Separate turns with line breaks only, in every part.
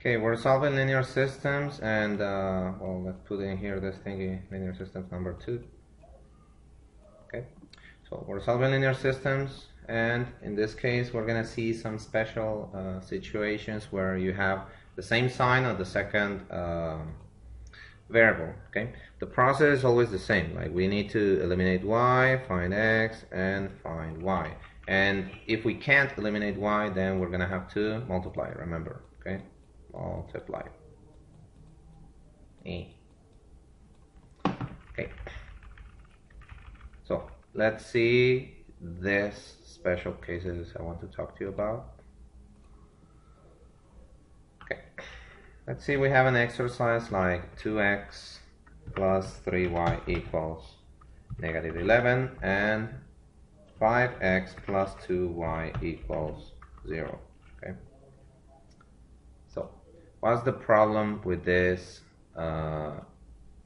Okay, we're solving linear systems, and well, let's put in here this thingy, linear systems number 2. Okay, so we're solving linear systems, and in this case we're gonna see some special situations where you have the same sign of the second variable. Okay, the process is always the same. Like, we need to eliminate y, find x, and find y. And if we can't eliminate y, then we're gonna have to multiply. Remember, okay? Multiply. Okay. So let's see this special cases I want to talk to you about. Okay. Let's see, we have an exercise like 2x plus 3y equals negative 11 and 5x plus 2y equals 0. Okay. So what's the problem with this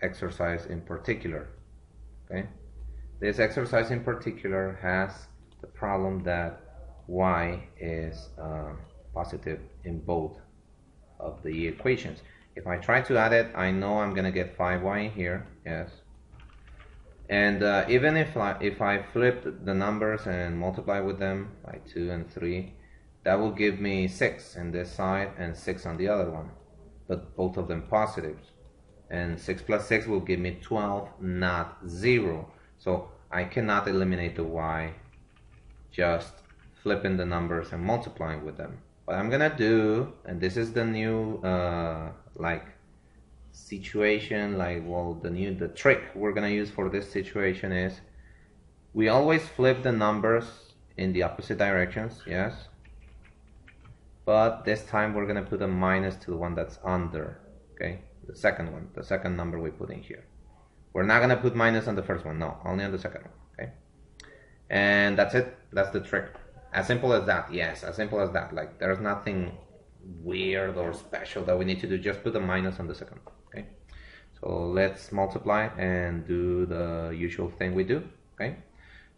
exercise in particular? Okay. This exercise in particular has the problem that y is positive in both of the equations. If I try to add it, I know I'm gonna get 5y here, yes. And even if I flip the numbers and multiply with them by 2 and 3, that will give me 6 in this side and 6 on the other one, but both of them positives. And 6 plus 6 will give me 12, not 0. So I cannot eliminate the y just flipping the numbers and multiplying with them. What I'm gonna do, and this is the new situation, the trick we're gonna use for this situation is we always flip the numbers in the opposite directions, yes, but this time we're gonna put a minus to the one that's under, okay, the second one, the second number we put in here. We're not gonna put minus on the first one, no, only on the second one, okay? And that's it, that's the trick. As simple as that, yes, as simple as that. Like, there's nothing weird or special that we need to do, just put a minus on the second one, okay? So let's multiply and do the usual thing we do, okay?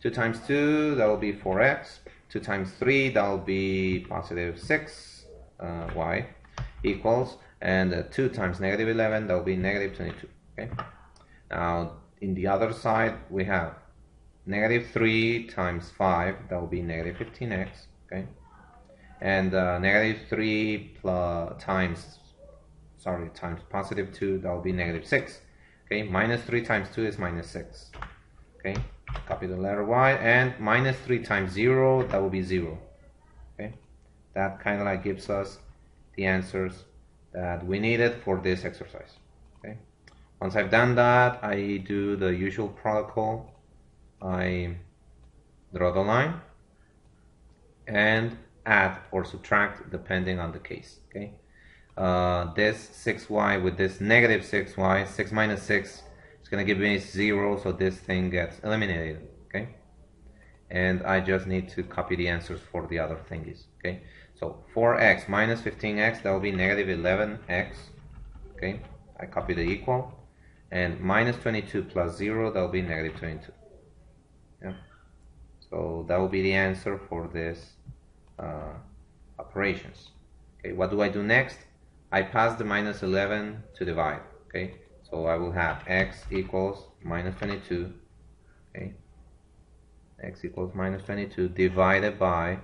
2 times 2, that will be 4x. 2 times 3, that will be positive 6 y equals, and 2 times negative 11, that will be negative 22, okay? Now, in the other side, we have negative 3 times 5, that will be negative 15x, okay? And negative 3 times positive 2, that will be negative 6, okay? Minus 3 times 2 is minus 6, okay? Copy the letter y, and minus 3 times 0, that will be 0, okay? That kind of like gives us the answers that we needed for this exercise, okay? Once I've done that, I do the usual protocol. I draw the line and add or subtract depending on the case, okay? This 6y with this negative 6y, 6 minus 6 is going to give me 0, so this thing gets eliminated, okay? And I just need to copy the answers for the other thingies, okay? So 4x minus 15x, that will be negative 11x, okay? I copy the equal. And minus 22 plus 0, that will be negative 22. Yeah. So that will be the answer for this operations. Okay, what do I do next? I pass the minus 11 to divide. Okay, so I will have x equals minus 22. Okay, x equals minus 22 divided by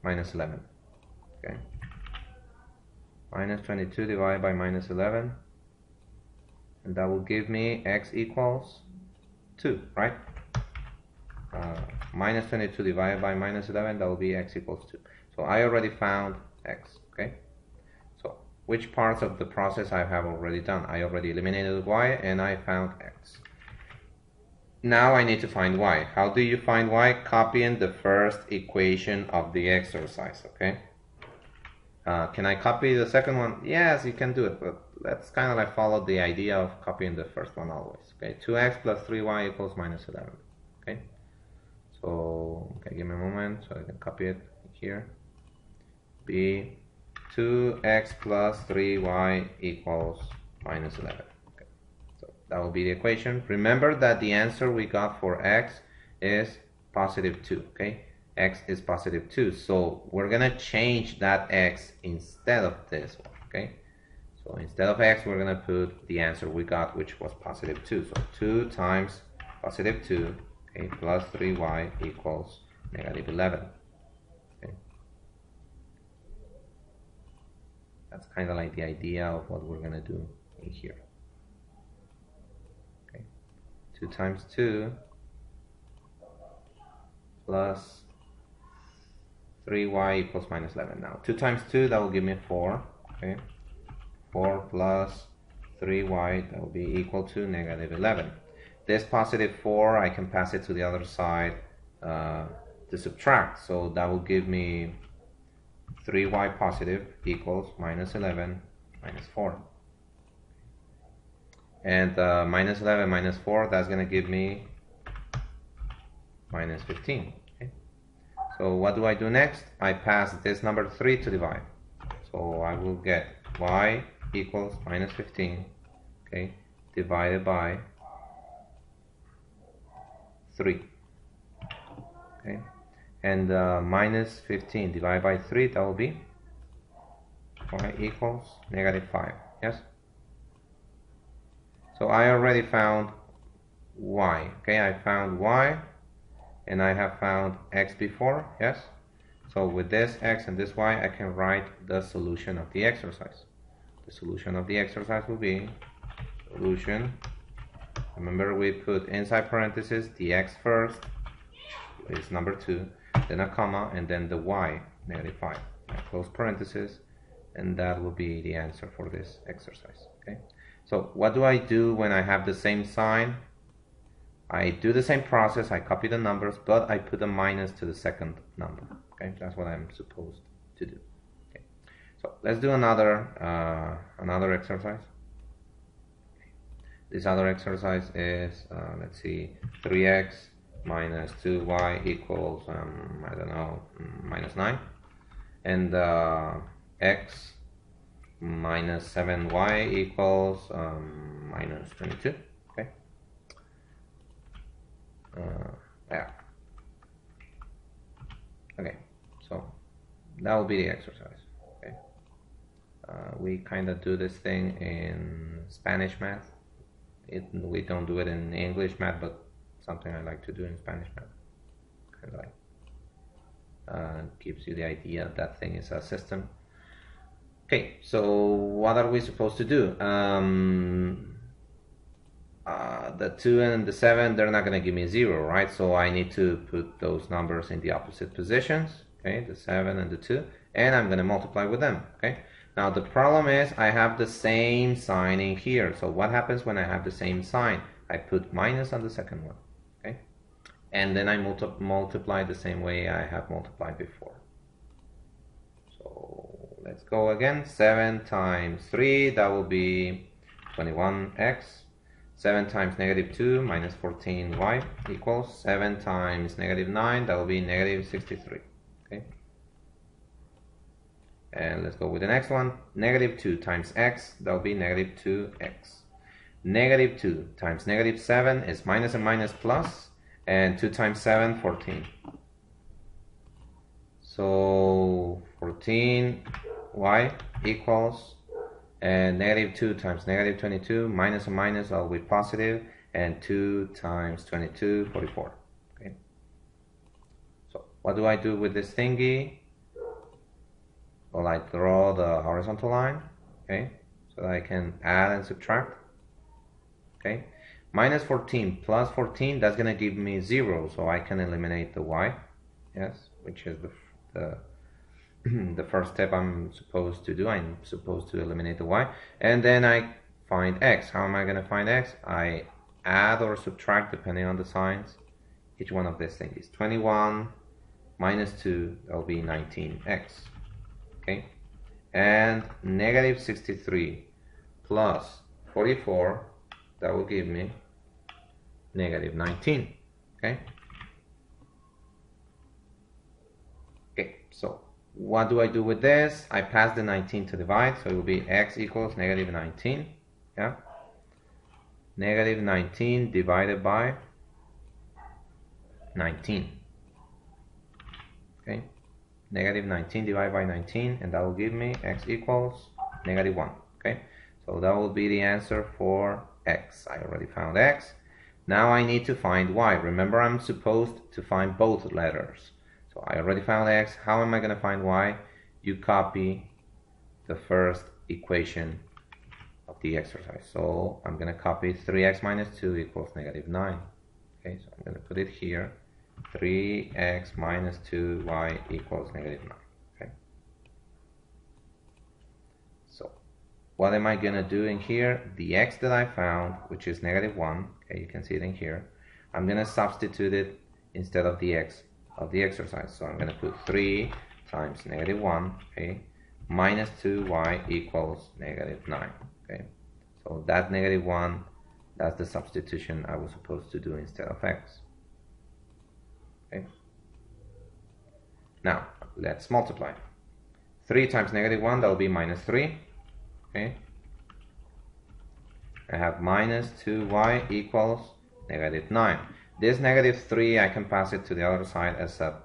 minus 11. Okay, minus 22 divided by minus 11. And that will give me x equals 2, right? Minus 22 divided by minus 11, that will be x equals 2. So I already found x, okay? So which parts of the process I have already done? I already eliminated y and I found x. Now I need to find y. How do you find y? Copying the first equation of the exercise, okay? Can I copy the second one? Yes, you can do it, but let's kind of like follow the idea of copying the first one always. Okay, 2x plus 3y equals minus 11. Okay, so okay, give me a moment so I can copy it here. Be 2x plus 3y equals minus 11. Okay, so that will be the equation. Remember that the answer we got for x is positive 2. Okay, x is positive 2. So we're going to change that x instead of this one, okay? So instead of x, we're going to put the answer we got, which was positive 2. So 2 times positive 2, okay, plus 3y equals negative 11. Okay. That's kind of like the idea of what we're going to do in here. Okay. 2 times 2 plus 3y equals minus 11. Now 2 times 2, that will give me 4. Okay, 4 plus 3y, that will be equal to negative 11. This positive 4, I can pass it to the other side to subtract. So that will give me 3y positive equals minus 11 minus 4. And minus 11 minus 4, that's going to give me minus 15. Okay. So what do I do next? I pass this number 3 to divide. So I will get y equals minus 15, okay, divided by 3. Okay, and minus 15 divided by 3, that will be y equals negative 5. Yes. So I already found y. Okay, I found y, and I have found x before. Yes. So with this x and this y, I can write the solution of the exercise. The solution of the exercise will be solution. Remember, we put inside parentheses the x first, is number 2, then a comma, and then the y, negative 5. I close parentheses, and that will be the answer for this exercise. Okay. So what do I do when I have the same sign? I do the same process. I copy the numbers, but I put a minus to the second number. Okay, that's what I'm supposed to do. Okay. So let's do another exercise. This other exercise is let's see, 3x minus 2y equals I don't know, minus 9, and x minus 7y equals minus 22. Okay. Yeah. Okay. So that will be the exercise. Okay. We kind of do this thing in Spanish math. We don't do it in English math, but something I like to do in Spanish math. Kind of like gives you the idea that thing is a system. Okay, so what are we supposed to do? The 2 and the 7, they're not going to give me 0, right? So I need to put those numbers in the opposite positions, okay, the 7 and the 2, and I'm going to multiply with them, okay? Now the problem is I have the same sign in here. So what happens when I have the same sign? I put minus on the second one, okay? And then I multiply the same way I have multiplied before. So let's go again. 7 times 3, that will be 21x. 7 times negative 2 minus 14y equals 7 times negative 9, that will be negative 63. Okay. And let's go with the next one. Negative 2 times x, that will be negative 2x. Negative 2 times negative 7 is minus and minus plus, and 2 times 7, 14. So 14y equals, and negative 2 times negative 22, minus and minus will be positive, and 2 times 22, 44. Okay. So what do I do with this thingy? Well, I draw the horizontal line, okay, so that I can add and subtract. Okay, minus 14 plus 14, that's going to give me 0, so I can eliminate the y, yes, which is the the first step I'm supposed to do. I'm supposed to eliminate the y, and then I find x. How am I going to find x? I add or subtract depending on the signs each one of these things. 21 minus 2, that will be 19x. Okay, and negative 63 plus 44, that will give me negative 19. Okay. Okay, so what do I do with this? I pass the 19 to divide, so it will be x equals negative 19. Yeah, negative 19 divided by 19. Okay, negative 19 divided by 19, and that will give me x equals negative 1. Okay, so that will be the answer for x. I already found x. Now I need to find y. Remember, I'm supposed to find both letters. So I already found x. How am I going to find y? You copy the first equation of the exercise. So I'm going to copy 3x minus 2 equals negative 9. Okay, so I'm going to put it here. 3x minus 2y equals negative 9. Okay. So what am I going to do in here? The x that I found, which is negative 1, okay, you can see it in here, I'm going to substitute it instead of the x of the exercise. So I'm going to put 3 times negative 1, okay, minus 2y equals negative 9. Okay, so that negative 1, that's the substitution I was supposed to do instead of x. Okay. Now let's multiply. 3 times negative 1, that will be minus 3. Okay, I have minus 2y equals negative 9. This negative 3, I can pass it to the other side as a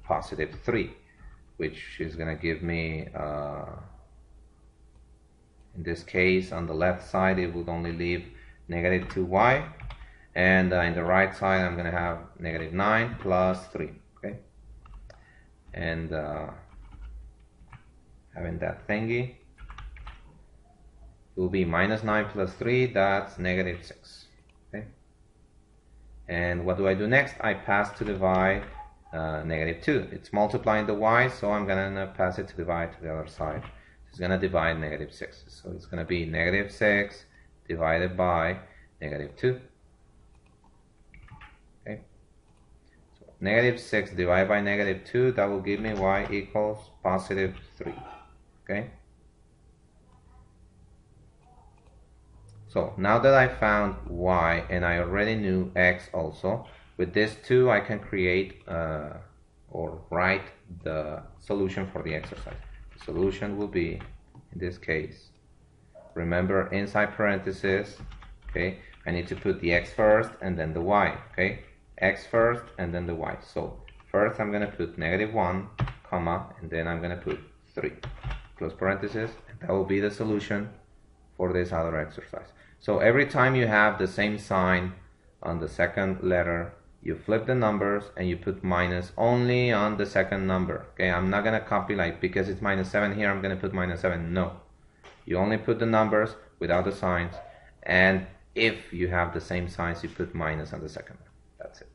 positive 3, which is going to give me, in this case, on the left side, it would only leave negative 2y. And in the right side, I'm going to have negative 9 plus 3. Okay, and having that thingy, it will be minus 9 plus 3, that's negative 6. Okay, and what do I do next? I pass to the y negative 2. It's multiplying the y, so I'm going to pass it to the y to the other side. It's going to divide negative 6. So it's going to be negative 6 divided by negative 2. Okay, so negative 6 divided by negative 2, that will give me y equals positive 3. Okay, so now that I found y and I already knew x also, with this 2 I can create or write the solution for the exercise. The solution will be, in this case, remember, inside parentheses, okay, I need to put the x first and then the y. Okay, x first and then the y. So first I'm going to put negative 1, comma, and then I'm going to put 3, close parentheses, and that will be the solution for this other exercise. So every time you have the same sign on the second letter, you flip the numbers and you put minus only on the second number. Okay, I'm not going to copy like, because it's minus 7 here, I'm going to put minus 7. No, you only put the numbers without the signs, and if you have the same signs, you put minus on the second one. That's it.